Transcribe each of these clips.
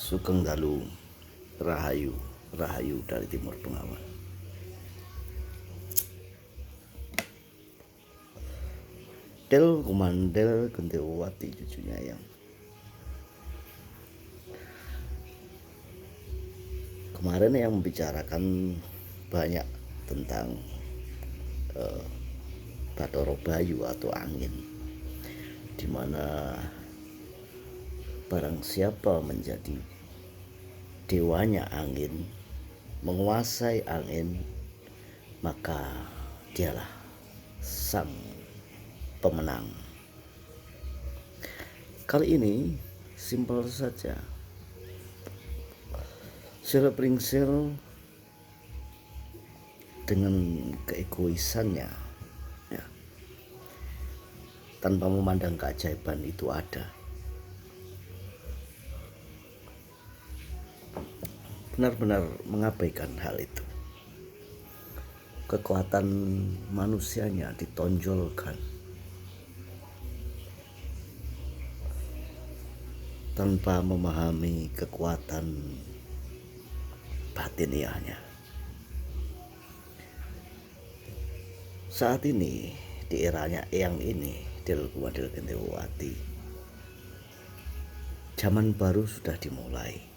Sugeng Dalu, Rahayu, Rahayu dari Timur Bengawan. Del Kumandel Gendewati cucunya yang kemarin yang membicarakan banyak tentang Bathara Bayu atau angin, dimana barang siapa menjadi dewanya angin, menguasai angin, maka dialah sang pemenang. Kali ini simpel saja. Silpringsil dengan keegoisannya, ya, tanpa memandang keajaiban itu ada. Benar-benar mengabaikan hal itu. Kekuatan manusianya ditonjolkan tanpa memahami kekuatan batiniahnya. Saat ini di eranya Eyang ini, Del Kumandel Gendewati, zaman baru sudah dimulai.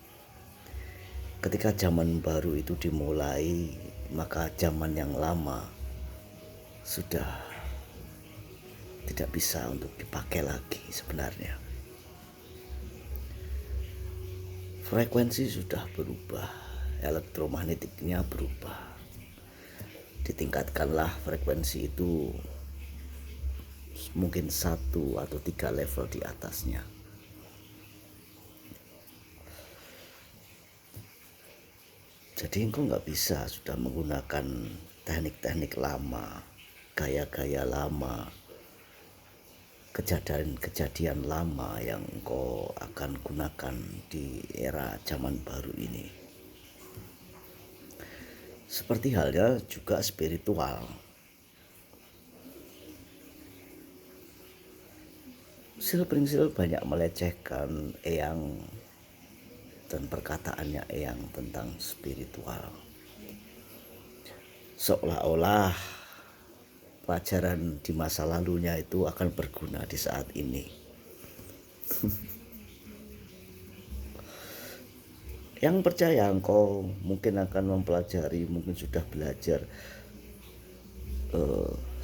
Ketika zaman baru itu dimulai, maka zaman yang lama sudah tidak bisa untuk dipakai lagi sebenarnya. Frekuensi sudah berubah, elektromagnetiknya berubah. Ditingkatkanlah frekuensi itu mungkin 1 atau 3 level di atasnya. Jadi engkau nggak bisa sudah menggunakan teknik-teknik lama, gaya-gaya lama, kejadian-kejadian lama yang engkau akan gunakan di era zaman baru ini. Seperti halnya juga spiritual. Silpringsil banyak melecehkan Eyang dan perkataannya Eyang tentang spiritual. Seolah-olah pelajaran di masa lalunya itu akan berguna di saat ini. Yang percaya engkau mungkin akan mempelajari, mungkin sudah belajar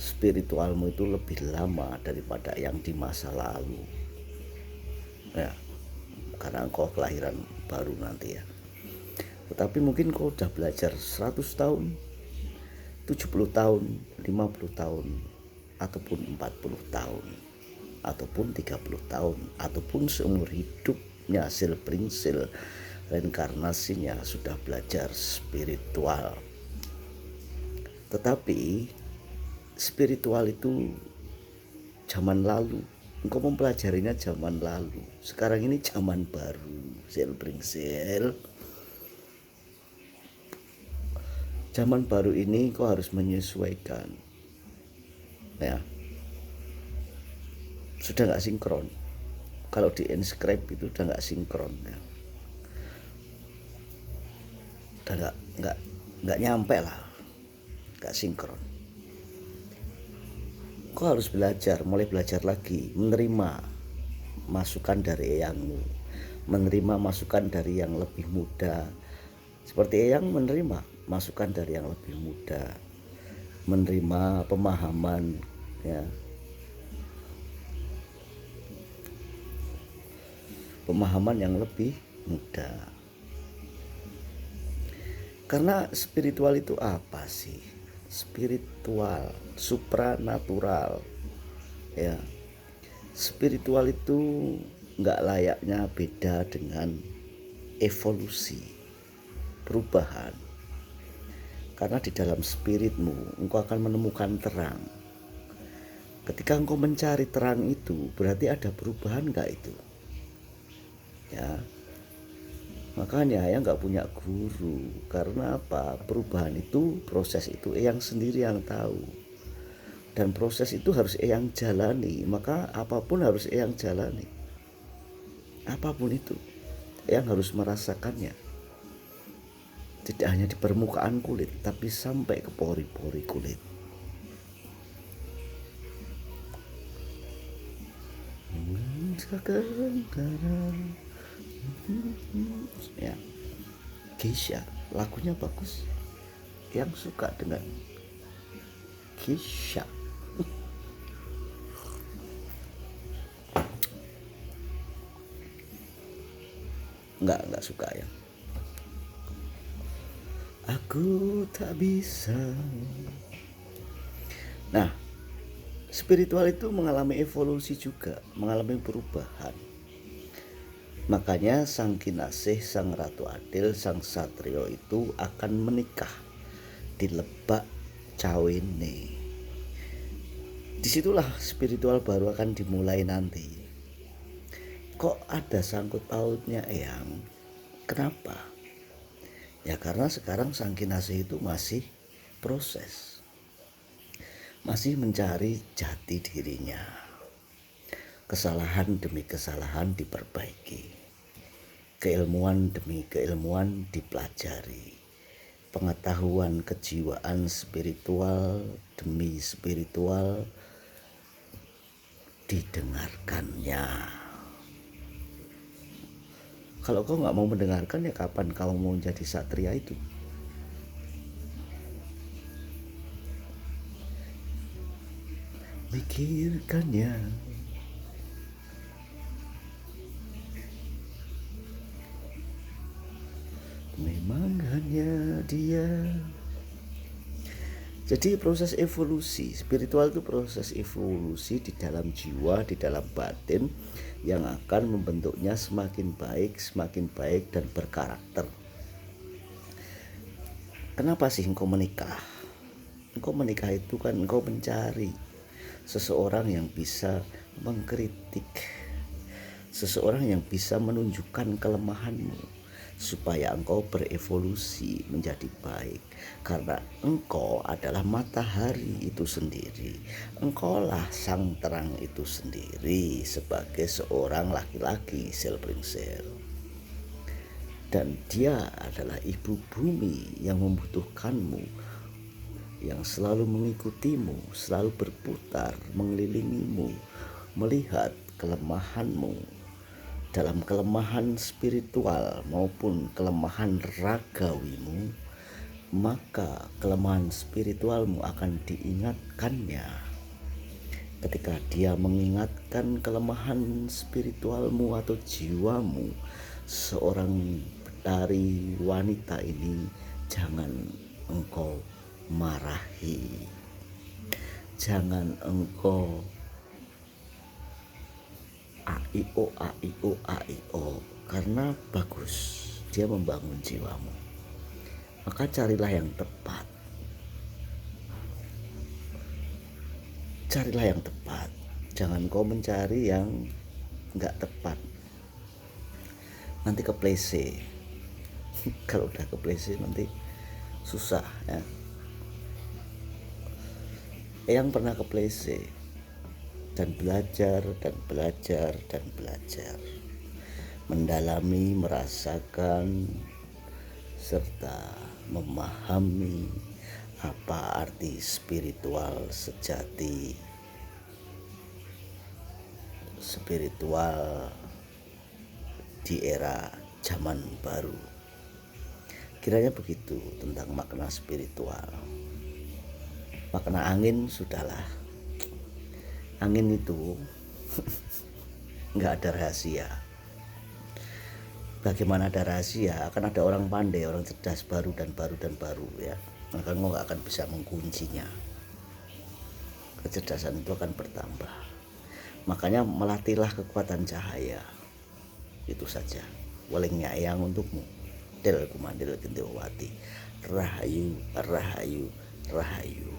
spiritualmu itu lebih lama daripada yang di masa lalu, ya, karena engkau kelahiran baru nanti, ya. Tetapi mungkin kau udah belajar 100 tahun, 70 tahun, 50 tahun, ataupun 40 tahun, ataupun 30 tahun, ataupun seumur hidupnya Silpringsil, reinkarnasinya sudah belajar spiritual. Tetapi spiritual itu zaman lalu, engkau mempelajarinya zaman lalu. Sekarang ini zaman baru, Silpringsil. Zaman baru ini kau harus menyesuaikan, ya. Sudah nggak sinkron. Kalau di inscribe itu udah nggak sinkron, ya. Udah nggak nyampe lah, nggak sinkron. Kau harus belajar, mulai belajar lagi, menerima masukan dari Eyangmu, menerima masukan dari yang lebih muda. Seperti Eyang menerima masukan dari yang lebih muda, menerima pemahaman, ya, pemahaman yang lebih muda. Karena spiritual itu apa sih? Spiritual, supranatural, ya. Spiritual itu nggak layaknya beda dengan evolusi, perubahan. Karena di dalam spiritmu engkau akan menemukan terang. Ketika engkau mencari terang itu, berarti ada perubahan nggak itu, ya. Makanya Eyang nggak punya guru. Karena apa? Perubahan itu, proses itu Eyang sendiri yang tahu. Dan proses itu harus Eyang jalani. Maka apapun harus Eyang jalani. Apapun itu. yang harus merasakannya. Tidak hanya di permukaan kulit, tapi sampai ke pori-pori kulit. Ya, Geisha, lagunya bagus. Yang suka dengan Geisha, enggak suka ya. Aku tak bisa. Nah, spiritual itu mengalami evolusi juga, mengalami perubahan. Makanya sang Kinasih, sang Ratu Adil, sang Satrio itu akan menikah di Lebak Cawene. Disitulah spiritual baru akan dimulai nanti. Kok ada sangkut pautnya Eyang? Kenapa? Ya karena sekarang sang Kinasih itu masih proses, masih mencari jati dirinya. Kesalahan demi kesalahan diperbaiki, keilmuan demi keilmuan dipelajari, pengetahuan kejiwaan spiritual demi spiritual didengarkannya. Kalau kau nggak mau mendengarkan, ya kapan kau mau jadi satria itu? Pikirkannya. Memang hanya dia. Jadi proses evolusi spiritual itu proses evolusi di dalam jiwa, di dalam batin, yang akan membentuknya semakin baik dan berkarakter. Kenapa sih engkau menikah? Engkau menikah itu kan engkau mencari seseorang yang bisa mengkritik, seseorang yang bisa menunjukkan kelemahanmu, supaya engkau berevolusi menjadi baik. Karena engkau adalah matahari itu sendiri, engkaulah sang terang itu sendiri sebagai seorang laki-laki sel pringsel. Dan dia adalah ibu bumi yang membutuhkanmu, yang selalu mengikutimu, selalu berputar mengelilingimu, melihat kelemahanmu, dalam kelemahan spiritual maupun kelemahan ragawimu. Maka kelemahan spiritualmu akan diingatkannya. Ketika dia mengingatkan kelemahan spiritualmu atau jiwamu, seorang dari wanita ini jangan engkau marahi, jangan engkau AIO, karena bagus dia membangun jiwamu. Maka carilah yang tepat, carilah yang tepat, jangan kau mencari yang nggak tepat, nanti keplese. Kalau udah keplese nanti susah ya. Yang pernah keplese dan belajar, mendalami, merasakan, serta memahami apa arti spiritual sejati, spiritual di era zaman baru. Kiranya begitu tentang makna spiritual. Makna angin sudahlah, angin itu nggak ada rahasia. Bagaimana ada rahasia? Akan ada orang pandai, orang cerdas baru ya. Maka engkau nggak akan bisa mengkuncinya. Kecerdasan itu akan bertambah. Makanya melatihlah kekuatan cahaya. Itu saja. Welingnya yang untukmu. Del kumandil Gendewati. Rahayu, rahayu, rahayu.